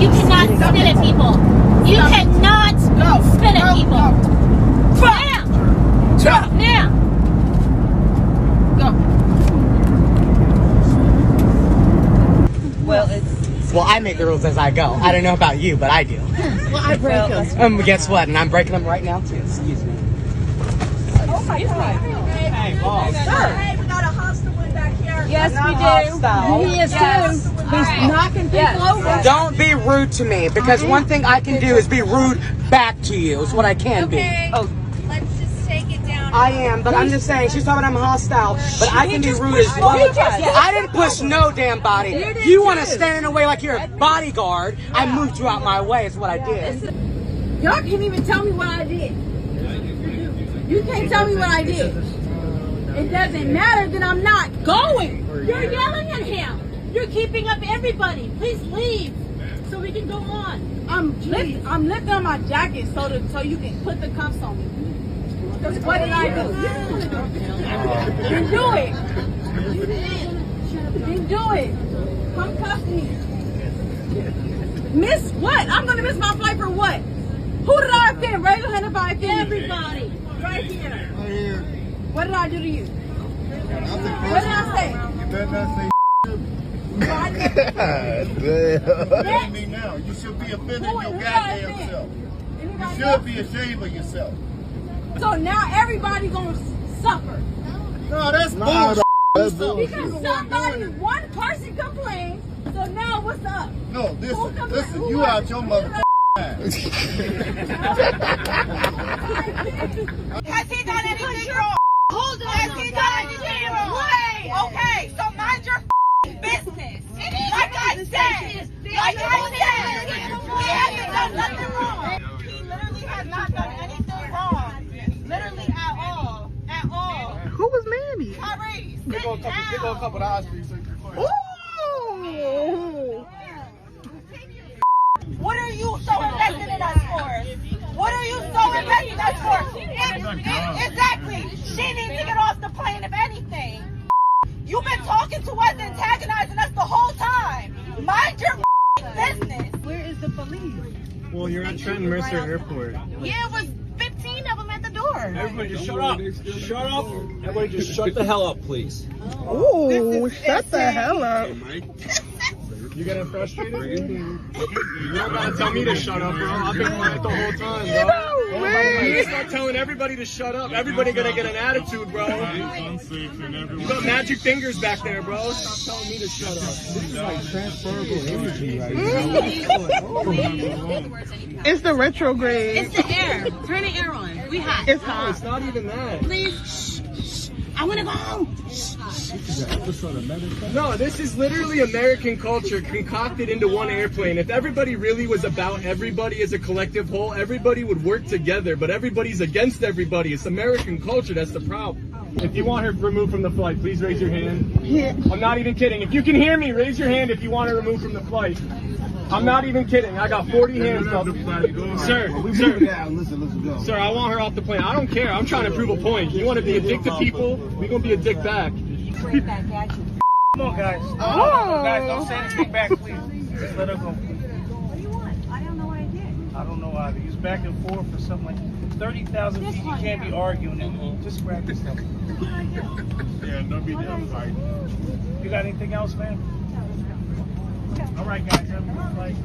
You cannot spit at people. You cannot spit at people. Now. Well, I make the rules as I go. I don't know about you, but I do. Well, I break them. Guess what? And I'm breaking them right now, too. Excuse me. Oh my God. Hey, boss. Hey, we got a hostile one back here. Yes, we do. He is too. He's knocking people over. Don't be rude to me, because one thing I can do is be rude back to you. It's what I can be. Oh. Let's just take it down. I am, but I'm just saying, she's talking I'm hostile, but I can be rude as well. I didn't push no damn body. You want to stand in the way like you're a bodyguard. I moved you out my way, is what I did. Y'all can't even tell me what I did. You can't tell me what I did. It doesn't matter that I'm not going. You're yelling at him. You're keeping up everybody. Please leave so we can go on. I'm lifting on my jacket so you can put the cuffs on me. Because what did I do? Then do it. Then do it. Come cuff me. Miss what? I'm going to miss my flight for what? Who did I offend? Raise your hand if I offend everybody. Right here. What did I do to you? What did I say? You better not say Let me now. You should be offended Who your did I goddamn offend? self. Anybody You should else? be ashamed of yourself. So now everybody gonna suffer No, that's bullshit. because one person complained. So now what's up? No, Who complained? listen, Who you was out it? your Who did motherfucking mind. Has he done anything wrong? Hold on. Has he done anything wrong? Okay, so mind your business. Like I said, he hasn't done nothing wrong. He literally has not done anything wrong. Literally at all. At all. Who was Manny? Tyrese, Pick on a couple of the high streets. Ooh. what are you so invested in us for? What are you so invested in us for? Exactly. She needs to get off the plane if anything. You've been talking to us, antagonizing us the whole time. Mind your business. Where is the police? Well, you're at Trent Mercer Airport. Yeah, it was 15 of them at the door. Everybody just shut up. Shut up. Everybody just shut the hell up, please. Ooh, shut the hell up. You getting frustrated? You don't gotta tell me to shut up, bro. I've been quiet the whole time, bro. You start telling everybody to shut up. Everybody gonna get an attitude, bro. You got magic fingers back there, bro. Stop telling me to shut up. This is like transferable energy right now. It's the retrograde. It's the air. Turn the air on. We hot. It's No, hot. it's not even that. Please. Shh. I want to go home. No, this is literally American culture concocted into one airplane. If everybody really was about everybody as a collective whole, everybody would work together, but everybody's against everybody. It's American culture, that's the problem. If you want her removed from the flight, please raise your hand. Yeah. I'm not even kidding. If you can hear me, raise your hand if you want her removed from the flight. I'm not even kidding. I got 40 hands up. Sir, sir, I want her off the plane. I don't care. I'm trying to prove a point. You want to be a dick to people? We're going to be a dick back. Come on, guys. Oh. Guys, don't say anything back, please. Just let her go. What do you want? I don't know what I did. I don't know either. He's back and forth for something like 30,000 feet. You can't be arguing and just grab this stuff. Yeah, don't be damn fight. You got anything else, man? All right, guys. Have a good flight.